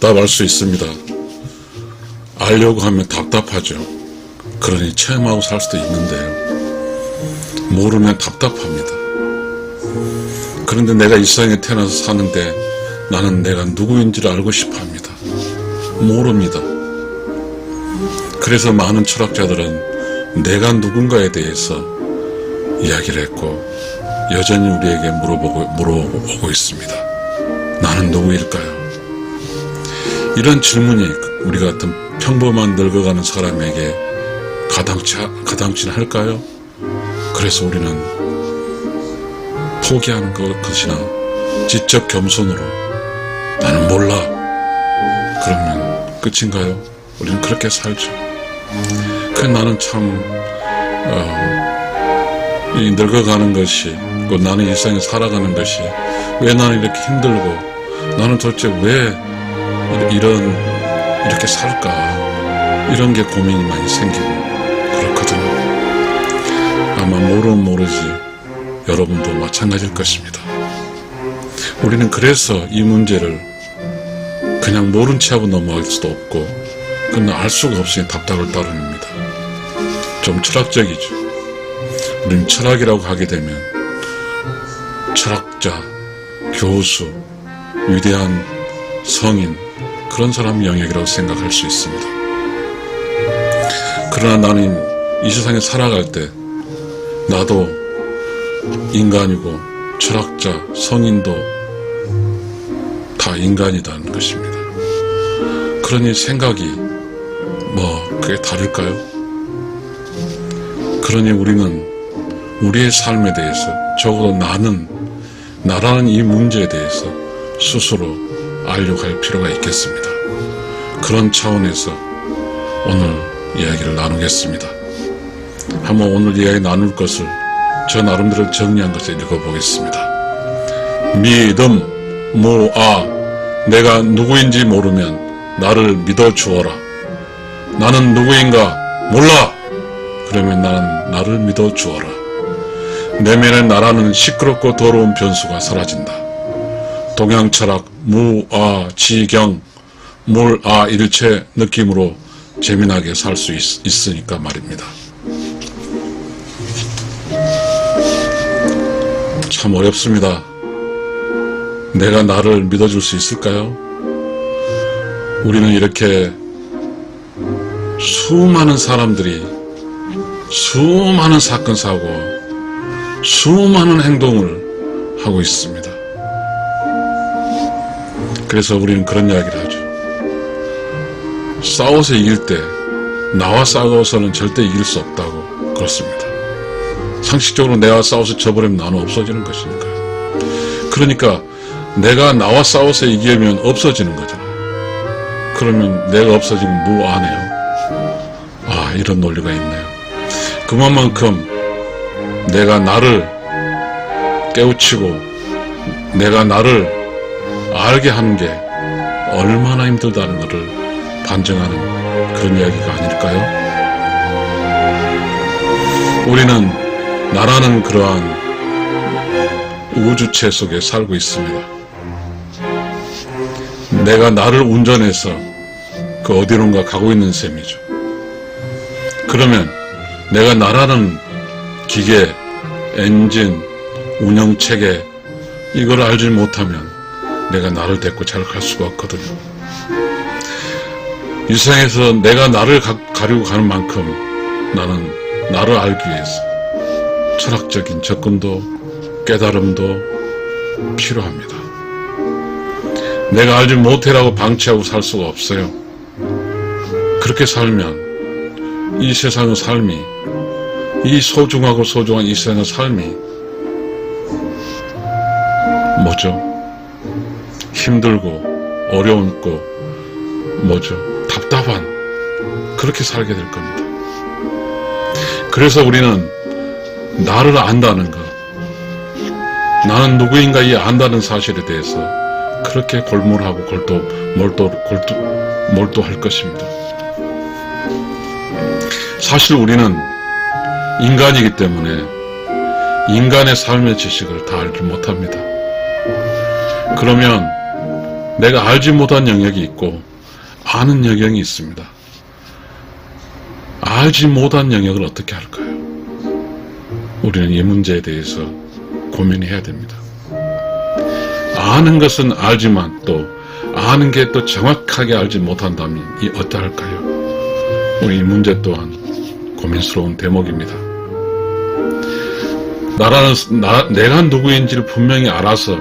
답답할 수 있습니다. 알려고 하면 답답하죠. 그러니 체험하고 살 수도 있는데요. 모르면 답답합니다. 그런데 내가 이 세상에 태어나서 사는데 나는 내가 누구인지를 알고 싶어 합니다. 모릅니다. 그래서 많은 철학자들은 내가 누군가에 대해서 이야기를 했고 여전히 우리에게 물어보고 있습니다. 나는 누구일까요? 이런 질문이 우리 같은 평범한 늙어가는 사람에게 가당치는 할까요? 그래서 우리는 포기하는 것이나 지적 겸손으로 나는 몰라 그러면 끝인가요? 우리는 그렇게 살죠. 나는 참 이 늙어가는 것이 나는 이 세상에 살아가는 것이 왜 나는 이렇게 힘들고 나는 도대체 왜 이렇게 살까 이런 게 고민이 많이 생기고 그렇거든요. 아마 모르면 모르지 여러분도 마찬가지일 것입니다. 우리는 그래서 이 문제를 그냥 모른 채 하고 넘어갈 수도 없고 그러나 알 수가 없으니 답답을 따릅니다. 좀 철학적이죠. 우리는 철학이라고 하게 되면 철학자, 교수, 위대한 성인 그런 사람 영역이라고 생각할 수 있습니다. 그러나 나는 이 세상에 살아갈 때 나도 인간이고 철학자, 성인도 다 인간이라는 것입니다. 그러니 생각이 그게 다를까요? 그러니 우리는 우리의 삶에 대해서 적어도 나라는 이 문제에 대해서 스스로 알려고 할 필요가 있겠습니다. 그런 차원에서 오늘 이야기를 나누겠습니다. 한번 오늘 이야기 나눌 것을 저 나름대로 정리한 것을 읽어보겠습니다. 믿음, 내가 누구인지 모르면 나를 믿어주어라. 나는 누구인가 몰라. 그러면 나는 나를 믿어주어라. 내면에 나라는 시끄럽고 더러운 변수가 사라진다. 동양철학 무아지경 물아일체 느낌으로 재미나게 살 수 있으니까 말입니다. 참 어렵습니다. 내가 나를 믿어줄 수 있을까요? 우리는 이렇게 수많은 사람들이 수많은 사건 사고 수많은 행동을 하고 있습니다. 그래서 우리는 그런 이야기를 하죠. 싸워서 이길 때 나와 싸워서는 절대 이길 수 없다고 그렇습니다. 상식적으로 내가 싸워서 져버리면 나는 없어지는 것이니까요. 그러니까 내가 나와 싸워서 이기면 없어지는 거잖아요. 그러면 내가 없어지면 무아네요. 이런 논리가 있네요. 그만큼 내가 나를 깨우치고 내가 나를 알게 하는 게 얼마나 힘들다는 것을 반증하는 그런 이야기가 아닐까요? 우리는 나라는 그러한 우주체 속에 살고 있습니다. 내가 나를 운전해서 그 어디론가 가고 있는 셈이죠. 그러면 내가 나라는 기계, 엔진, 운영체계 이걸 알지 못하면 내가 나를 데리고 잘 갈 수가 없거든요. 이 세상에서 내가 나를 가리고 가는 만큼 나는 나를 알기 위해서 철학적인 접근도 깨달음도 필요합니다. 내가 알지 못해라고 방치하고 살 수가 없어요. 그렇게 살면 이 세상의 삶이 이 소중한 이 세상의 삶이 뭐죠? 힘들고 어려웠고 뭐죠? 답답한 그렇게 살게 될 겁니다. 그래서 우리는 나를 안다는 것, 나는 누구인가 이 안다는 사실에 대해서 그렇게 골몰하고 몰두할 것입니다. 사실 우리는 인간이기 때문에 인간의 삶의 지식을 다 알지 못합니다. 그러면 내가 알지 못한 영역이 있고 아는 영역이 있습니다. 알지 못한 영역을 어떻게 할까요? 우리는 이 문제에 대해서 고민해야 됩니다. 아는 것은 알지만 또 아는 게 또 정확하게 알지 못한다면 이 어떠할까요? 우리 이 문제 또한 고민스러운 대목입니다. 내가 누구인지를 분명히 알아서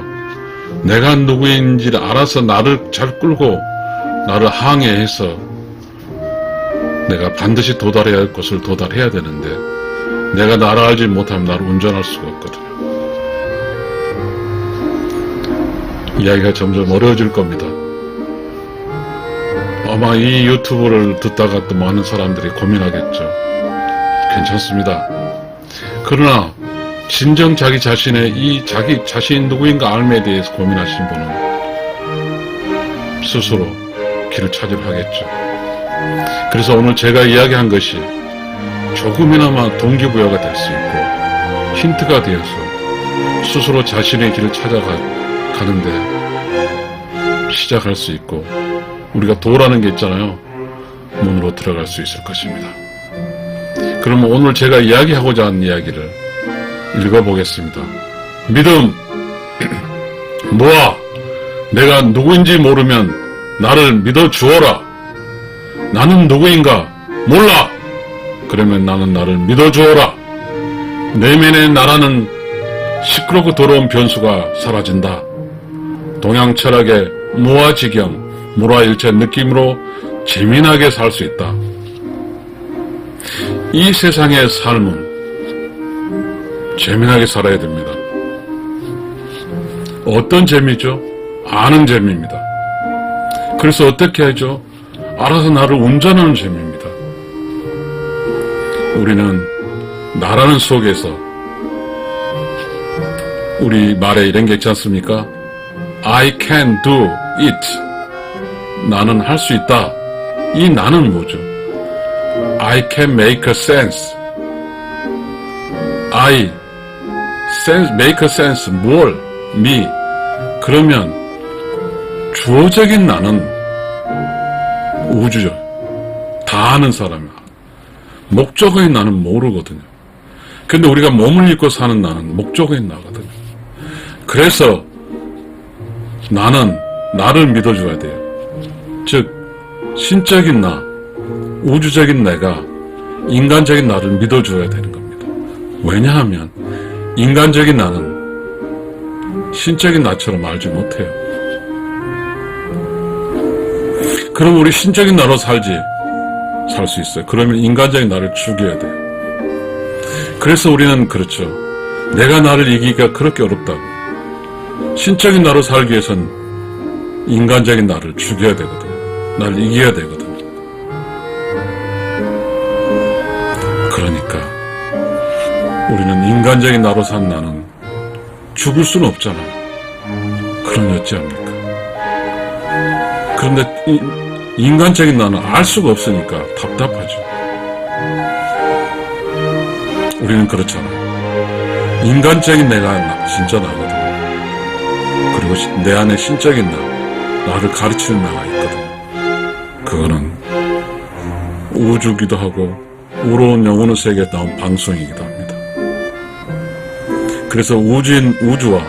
내가 누구인지를 알아서 나를 잘 끌고 나를 항해해서 내가 반드시 도달해야 할 곳을 도달해야 되는데 내가 나를 알지 못하면 나를 운전할 수가 없거든요. 이야기가 점점 어려워질 겁니다. 아마 이 유튜브를 듣다가 또 많은 사람들이 고민하겠죠. 괜찮습니다. 그러나 진정 자기 자신의 이 자기 자신이 누구인가 알매에 대해서 고민하신 분은 스스로 길을 찾으려 하겠죠. 그래서 오늘 제가 이야기한 것이 조금이나마 동기부여가 될 수 있고 힌트가 되어서 스스로 자신의 길을 찾아가는데 시작할 수 있고 우리가 도라는 게 있잖아요. 문으로 들어갈 수 있을 것입니다. 그러면 오늘 제가 이야기하고자 하는 이야기를 읽어보겠습니다. 믿음 모아 내가 누구인지 모르면 나를 믿어 주어라. 나는 누구인가 몰라. 그러면 나는 나를 믿어 주어라. 내면의 나라는 시끄럽고 더러운 변수가 사라진다. 동양 철학의 무아지경 무라일체 느낌으로 재미나게 살 수 있다. 이 세상의 삶은 재미나게 살아야 됩니다. 어떤 재미죠? 아는 재미입니다. 그래서 어떻게 하죠? 알아서 나를 운전하는 재미입니다. 우리는 나라는 속에서 우리 말에 이런 게 있지 않습니까? I can do it. 나는 할 수 있다. 이 나는 뭐죠? I can make a sense. make a sense. 뭘? me. 그러면 주어적인 나는 우주죠. 다 아는 사람이야. 목적어인 나는 모르거든요. 근데 우리가 몸을 입고 사는 나는 목적어인 나거든요. 그래서 나는 나를 믿어줘야 돼요. 즉 신적인 나, 우주적인 내가 인간적인 나를 믿어줘야 되는 겁니다. 왜냐하면 인간적인 나는 신적인 나처럼 알지 못해요. 그럼 우리 신적인 나로 살 수 있어요. 그러면 인간적인 나를 죽여야 돼요. 그래서 우리는 그렇죠. 내가 나를 이기기가 그렇게 어렵다고. 신적인 나로 살기 위해서는 인간적인 나를 죽여야 되거든요. 나를 이겨야 되거든요. 그러니까 우리는 인간적인 나로 산 나는 죽을 수는 없잖아요. 그럼 어찌합니까? 그런데 인간적인 나는 알 수가 없으니까 답답하죠. 우리는 그렇잖아요. 인간적인 내가 진짜 나거든요. 그리고 내 안에 신적인 나를 가르치는 나가 있거든요. 그거는 우주기도 하고 우로운 영혼의 세계에 나온 방송이기도 합니다. 그래서 우주와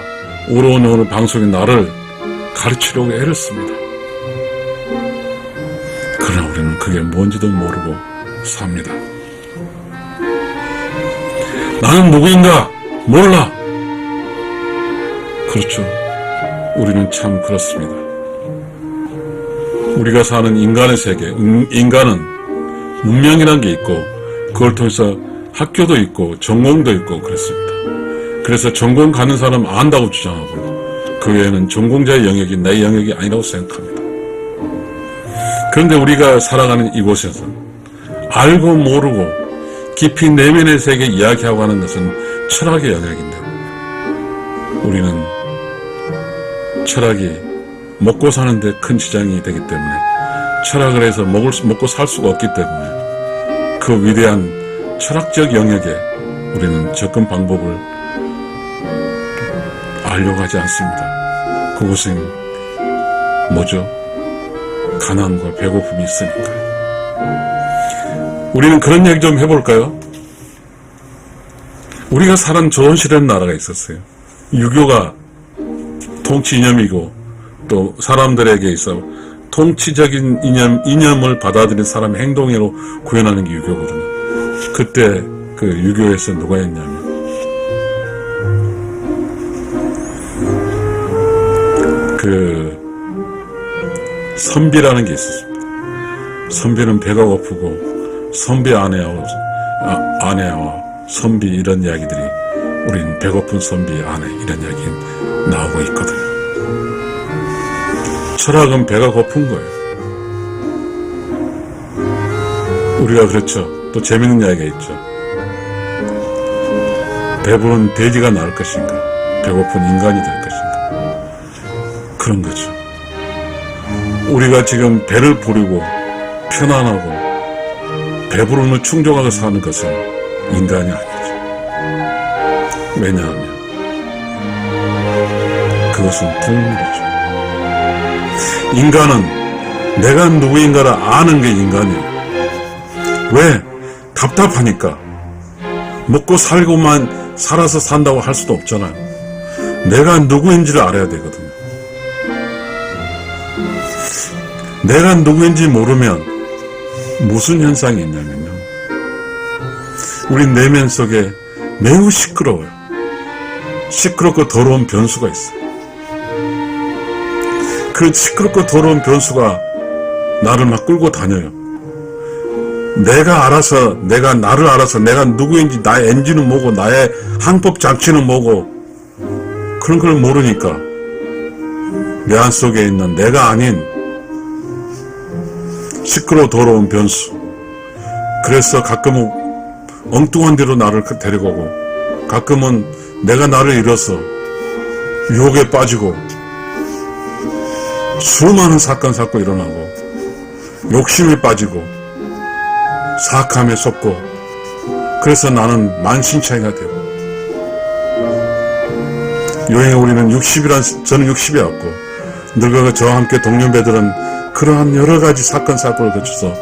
우로운 영혼의 방송인 나를 가르치려고 애를 씁니다. 그러나 우리는 그게 뭔지도 모르고 삽니다. 나는 누구인가 몰라. 그렇죠. 우리는 참 그렇습니다. 우리가 사는 인간의 세계, 인간은 문명이라는 게 있고 그걸 통해서 학교도 있고 전공도 있고 그렇습니다. 그래서 전공 가는 사람은 안다고 주장하고 그 외에는 전공자의 영역이 내 영역이 아니라고 생각합니다. 그런데 우리가 살아가는 이곳에서 알고 모르고 깊이 내면의 세계 이야기하고 하는 것은 철학의 영역인데 우리는 철학이 먹고 사는데 큰 지장이 되기 때문에 철학을 해서 먹고 살 수가 없기 때문에 그 위대한 철학적 영역에 우리는 접근 방법을 알려고 하지 않습니다. 그것은 뭐죠? 가난과 배고픔이 있으니까요. 우리는 그런 얘기 좀 해볼까요? 우리가 살은 조선시대는 나라가 있었어요. 유교가 통치 이념이고 또 사람들에게 있어 통치적인 이념을 받아들인 사람의 행동으로 구현하는 게 유교거든요. 그때 그 유교에서 누가 했냐면 그 선비라는 게 있었습니다. 선비는 배가 고프고 선비 아내와 선비 이런 이야기들이 우리는 배고픈 선비 아내 이런 이야기 나오고 있거든요. 철학은 배가 고픈 거예요. 우리가 그렇죠. 또 재밌는 이야기가 있죠. 배부른 돼지가 나을 것인가, 배고픈 인간이 될 것인가, 그런 거죠. 우리가 지금 배를 부리고 편안하고 배부름을 충족하고 사는 것은 인간이 아니죠. 왜냐하면 그것은 동물이죠. 인간은 내가 누구인가를 아는 게 인간이에요. 왜? 답답하니까. 먹고 살고만 살아서 산다고 할 수도 없잖아요. 내가 누구인지를 알아야 되거든요. 내가 누구인지 모르면 무슨 현상이 있냐면요, 우리 내면 속에 매우 시끄러워요. 시끄럽고 더러운 변수가 있어요. 그 시끄럽고 더러운 변수가 나를 막 끌고 다녀요. 내가 나를 알아서 내가 누구인지, 나의 엔진은 뭐고 나의 항법 장치는 뭐고 그런 걸 모르니까 내 안 속에 있는 내가 아닌 시끄러워 더러운 변수, 그래서 가끔은 엉뚱한 데로 나를 데려가고 가끔은 내가 나를 잃어서 유혹에 빠지고 수많은 사건 사고 일어나고 욕심에 빠지고 사악함에 쏟고, 그래서 나는 만신창이가 되고, 여행에 우리는 저는 60이었고 늙어가 저와 함께 동년배들은 그러한 여러 가지 사건 사고를 거쳐서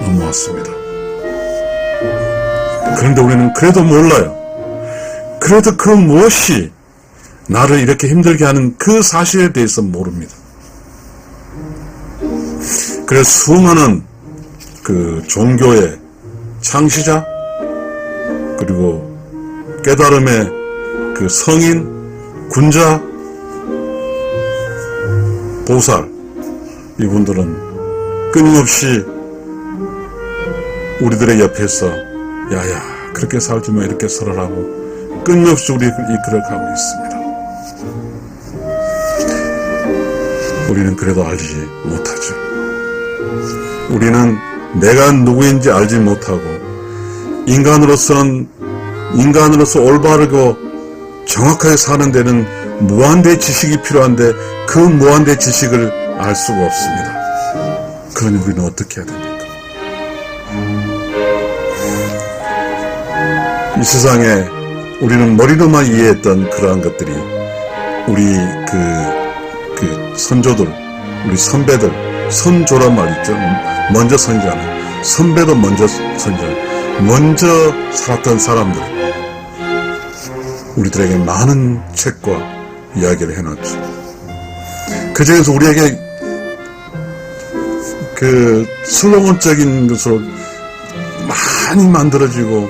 넘어왔습니다. 그런데 우리는 그래도 몰라요. 그래도 그 무엇이 나를 이렇게 힘들게 하는 그 사실에 대해서 모릅니다. 그래서 수많은 그 종교의 창시자, 그리고 깨달음의 그 성인, 군자, 보살, 이분들은 끊임없이 우리들의 옆에서 야야 그렇게 살지 마, 이렇게 살아라고 끊임없이 우리를 이끌어가고 있습니다. 우리는 그래도 알지 못하죠. 우리는 내가 누구인지 알지 못하고 인간으로서 올바르고 정확하게 사는 데는 무한대의 지식이 필요한데 그 무한대의 지식을 알 수가 없습니다. 그러니 우리는 어떻게 해야 됩니까? 이 세상에 우리는 머리로만 이해했던 그러한 것들이 우리 그 선조들, 우리 선배들, 선조란 말 있죠. 먼저 선지하는 선배도 먼저 살았던 사람들, 우리들에게 많은 책과 이야기를 해놨죠. 그 중에서 우리에게 그 슬로건적인 것으로 많이 만들어지고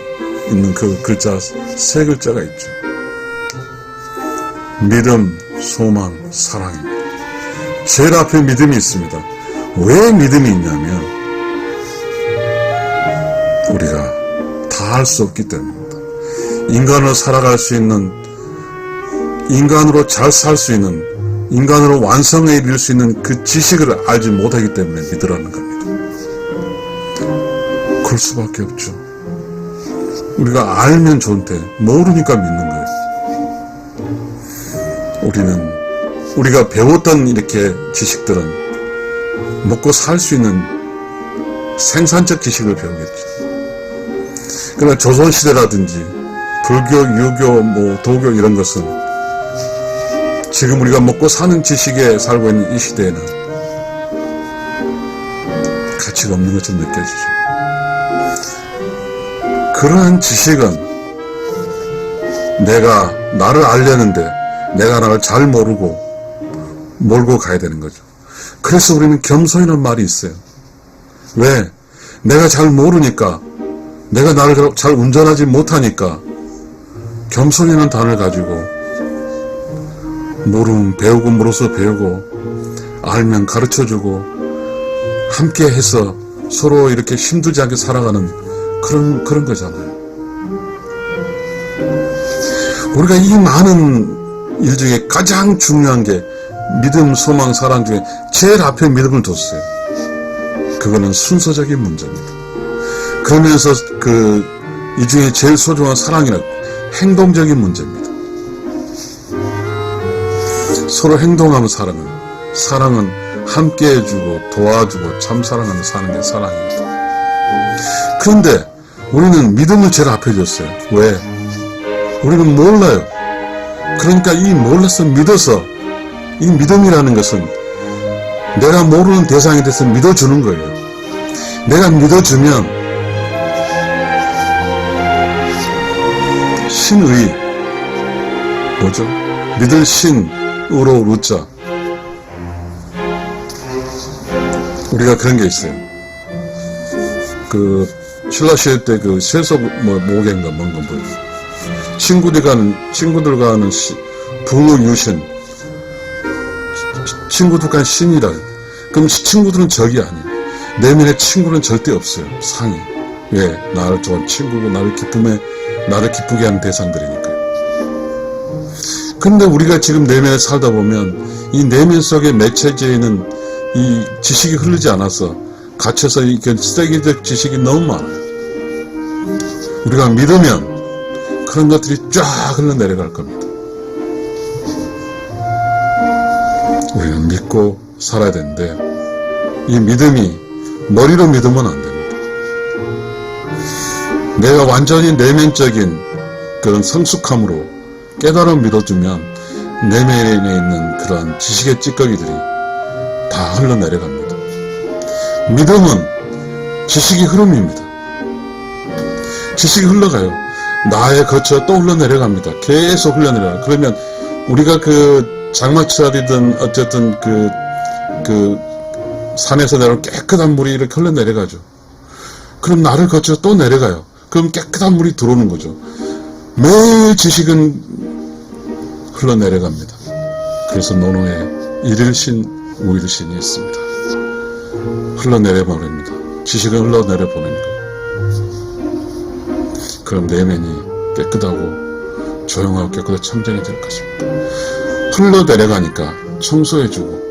있는 그 글자, 세 글자가 있죠. 믿음, 소망, 사랑입니다. 제일 앞에 믿음이 있습니다. 왜 믿음이 있냐면 우리가 다 할 수 없기 때문입니다. 인간으로 살아갈 수 있는, 인간으로 잘 살 수 있는, 인간으로 완성에 이를 수 있는 그 지식을 알지 못하기 때문에 믿으라는 겁니다. 그럴 수밖에 없죠. 우리가 알면 좋은데 모르니까 믿는 거예요. 우리가 배웠던 이렇게 지식들은 먹고 살 수 있는 생산적 지식을 배우겠죠. 그러나 조선시대라든지 불교, 유교, 도교 이런 것은 지금 우리가 먹고 사는 지식에 살고 있는 이 시대에는 가치가 없는 것처럼 느껴지죠. 그러한 지식은 내가 나를 알려는데 내가 나를 잘 모르고 몰고 가야 되는 거죠. 그래서 우리는 겸손이라는 말이 있어요. 왜? 내가 잘 모르니까, 내가 나를 잘 운전하지 못하니까 겸손이라는 단어를 가지고 모르면 배우고 물어서 배우고 알면 가르쳐주고 함께 해서 서로 이렇게 힘들지 않게 살아가는 그런 거잖아요. 우리가 이 많은 일 중에 가장 중요한 게 믿음, 소망, 사랑 중에 제일 앞에 믿음을 뒀어요. 그거는 순서적인 문제입니다. 그러면서 이 중에 제일 소중한 사랑이란 행동적인 문제입니다. 서로 행동하면 사랑은 함께 해주고 도와주고 참 사랑하며 사는 게 사랑입니다. 그런데 우리는 믿음을 제일 앞에 줬어요. 왜? 우리는 몰라요. 그러니까 이 몰라서 믿어서, 이 믿음이라는 것은 내가 모르는 대상에 대해서 믿어주는 거예요. 내가 믿어주면 신의, 뭐죠? 믿을 신으로 루자. 우리가 그런 게 있어요. 신라시대 때 세속 모개인가 뭔가 뭐예요. 친구들 가는 부모 유신, 친구들 가는 신이라. 그럼 친구들은 적이 아니에요. 내면에 친구는 절대 없어요. 상이. 왜? 나를 좋아하는 친구고 나를 기쁘게 하는 대상들이니까요. 그런데 우리가 지금 내면에 살다 보면 이 내면 속의 매체제에는 이 지식이 흐르지 않아서 갇혀서 이렇게 쓰레기적 지식이 너무 많아요. 우리가 믿으면 그런 것들이 쫙 흘러내려갈 겁니다. 우리는 믿고 살아야 되는데 이 믿음이 머리로 믿으면 안 됩니다. 내가 완전히 내면적인 그런 성숙함으로 깨달음 믿어주면 내면에 있는 그런 지식의 찌꺼기들이 다 흘러내려갑니다. 믿음은 지식의 흐름입니다. 지식이 흘러가요. 나에 거쳐 또 흘러내려갑니다. 계속 흘러내려가요. 그러면 우리가 장마철이든 어쨌든 산에서 내려온 깨끗한 물이 이렇게 흘러내려가죠. 그럼 나를 거쳐 또 내려가요. 그럼 깨끗한 물이 들어오는 거죠. 매일 지식은 흘러내려갑니다. 그래서 논어에 일일신, 우일신이 있습니다. 흘러내려버립니다. 지식은 흘러내려보내니까. 그럼 내면이 깨끗하고 조용하고 깨끗하고 청정해질 것입니다. 흘러내려가니까 청소해주고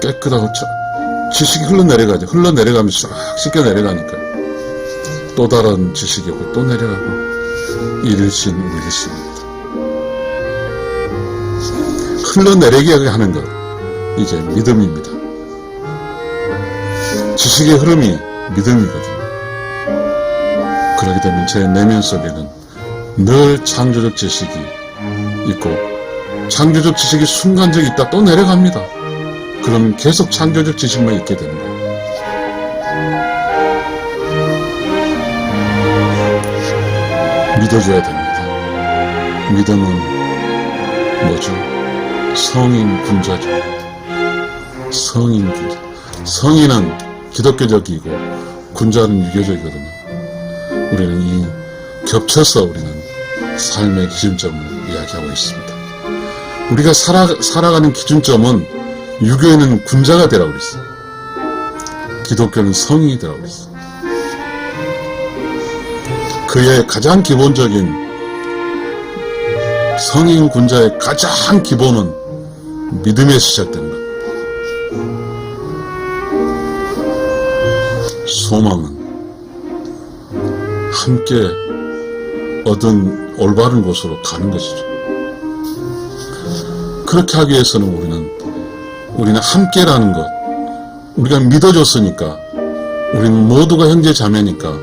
깨끗하고 지식이 흘러내려가죠. 흘러내려가면 싹 씻겨 내려가니까 또 다른 지식이 오고 또 내려가고 일일신, 우일신입니다. 흘러내리게 하는 것, 이게 믿음입니다. 지식의 흐름이 믿음이거든요. 그렇게 되면 제 내면 속에는 늘 창조적 지식이 있고 창조적 지식이 순간적이 있다 또 내려갑니다. 그럼 계속 창조적 지식만 있게 되는 거예요. 믿어줘야 됩니다. 믿음은 뭐죠? 성인 군자죠. 성인 군자. 성인은 기독교적이고 군자는 유교적이거든요. 우리는 이 겹쳐서 우리는 삶의 기준점을 이야기하고 있습니다. 우리가 살아가는 기준점은 유교에는 군자가 되라고 그랬어요. 기독교는 성인이 되라고 그랬어요. 그의 가장 기본적인 성인 군자의 가장 기본은 믿음에 시작된다. 소망은 함께 얻은 올바른 곳으로 가는 것이죠. 그렇게 하기 위해서는 우리는 함께라는 것, 우리가 믿어줬으니까, 우리는 모두가 형제 자매니까,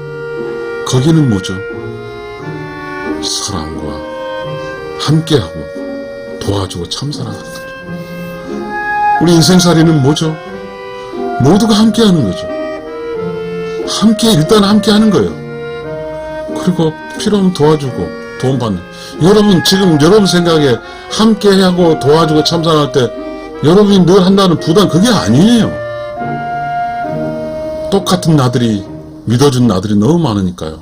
거기는 뭐죠? 사랑과 함께하고 도와주고 참사랑하는 거죠. 우리 인생살이는 뭐죠? 모두가 함께하는 거죠. 일단 함께 하는 거예요. 그리고 필요하면 도와주고 도움받는. 여러분 지금 여러분 생각에 함께 하고 도와주고 참석할 때 여러분이 늘 한다는 부담 그게 아니에요. 똑같은 나들이 믿어준 나들이 너무 많으니까요.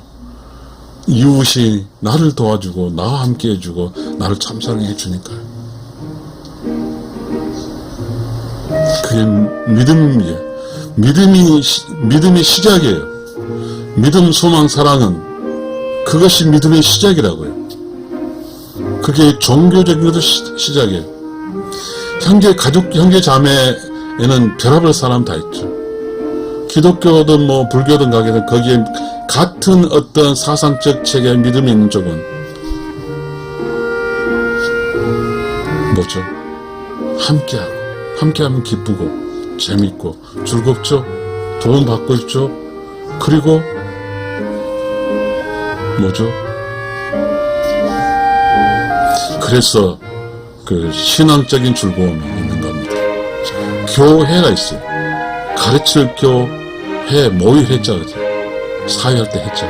이웃이 나를 도와주고 나와 함께 해주고 나를 참석하게 해주니까요. 그게 믿음이에요. 믿음이 시작이에요. 믿음, 소망, 사랑은 그것이 믿음의 시작이라고요. 그게 종교적인 것도 시작이에요. 형제 자매에는 별의별 사람 다 있죠. 기독교든 뭐 불교든 가게든 거기에 같은 어떤 사상적 체계 믿음이 있는 쪽은 뭐죠? 함께하면 기쁘고 재밌고 즐겁죠. 도움받고 있죠. 그리고 뭐죠? 그래서 그 신앙적인 즐거움이 있는 겁니다. 교회가 있어요. 가르칠 교회 모일 했죠. 사회할 때 했죠.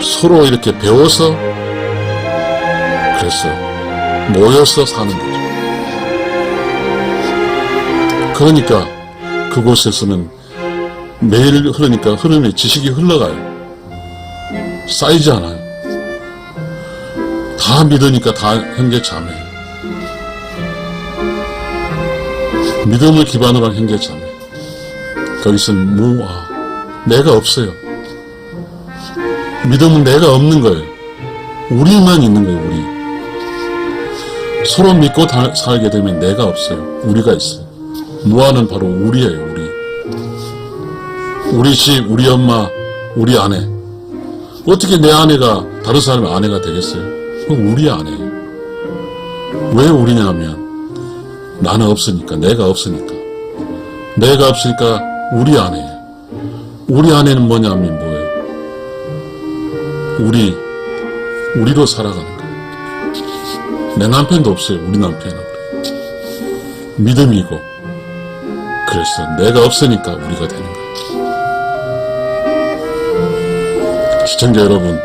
서로 이렇게 배워서 그래서 모여서 사는 거죠. 그러니까 그곳에서는 매일 흐르니까 흐름이 지식이 흘러가요. 쌓이지 않아요. 다 믿으니까 다 형제 자매예요. 믿음을 기반으로 한 형제 자매. 거기서는 무아. 내가 없어요. 믿음은 내가 없는 거예요. 우리만 있는 거예요. 우리. 서로 믿고 살게 되면 내가 없어요. 우리가 있어요. 무아는 바로 우리예요. 우리 집, 우리 엄마, 우리 아내. 어떻게 내 아내가 다른 사람의 아내가 되겠어요? 그건 우리 아내예요. 왜 우리냐면 나는 없으니까, 내가 없으니까. 내가 없으니까 우리 아내예요. 우리 아내는 뭐냐면 뭐예요? 우리로 살아가는 거예요. 내 남편도 없어요. 우리 남편은. 믿음이고. 그래서 내가 없으니까 우리가 되는 거예요. 시청자 여러분,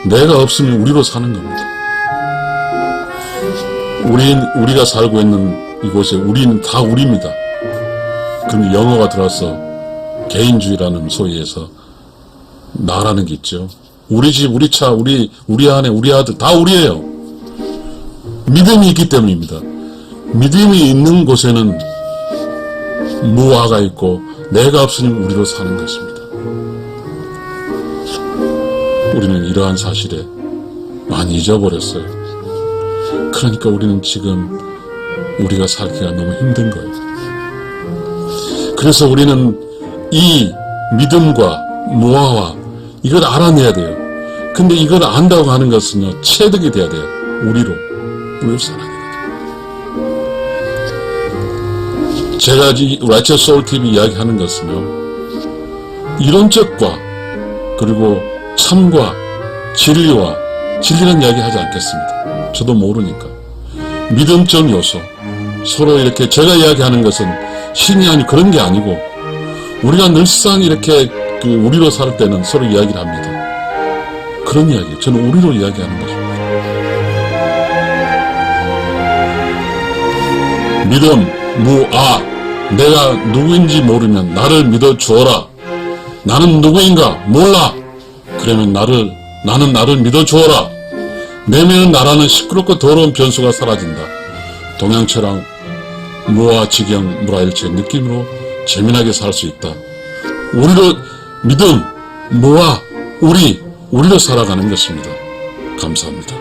내가 없으면 우리로 사는 겁니다. 우리가 살고 있는 이곳에 우리는 다 우리입니다. 그럼 영어가 들어서 개인주의라는 소위에서 나라는 게 있죠. 우리 집, 우리 차, 우리 아내, 우리 아들 다 우리예요. 믿음이 있기 때문입니다. 믿음이 있는 곳에는 무아가 있고 내가 없으면 우리로 사는 것입니다. 우리는 이러한 사실에 많이 잊어버렸어요. 그러니까 우리는 지금 우리가 살기가 너무 힘든 거예요. 그래서 우리는 이 믿음과 무아와 이걸 알아내야 돼요. 근데 이걸 안다고 하는 것은요, 체득이 돼야 돼요. 우리로 살아야 되거든요. 제가 라이처 소울 TV 이야기하는 것은요, 이론적과 그리고 참과 진리는 이야기하지 않겠습니다. 저도 모르니까. 믿음적 요소, 서로 이렇게 제가 이야기하는 것은 신이 아니 그런 게 아니고 우리가 늘상 이렇게 우리로 살 때는 서로 이야기를 합니다. 그런 이야기, 저는 우리로 이야기하는 것입니다. 믿음, 무아, 내가 누구인지 모르면 나를 믿어주어라. 나는 누구인가 몰라. 그러면 나는 나를 믿어주어라. 내면은 나라는 시끄럽고 더러운 변수가 사라진다. 동양철학 무아지경 무라일체의 느낌으로 재미나게 살 수 있다. 우리로 믿음, 무아, 우리로 살아가는 것입니다. 감사합니다.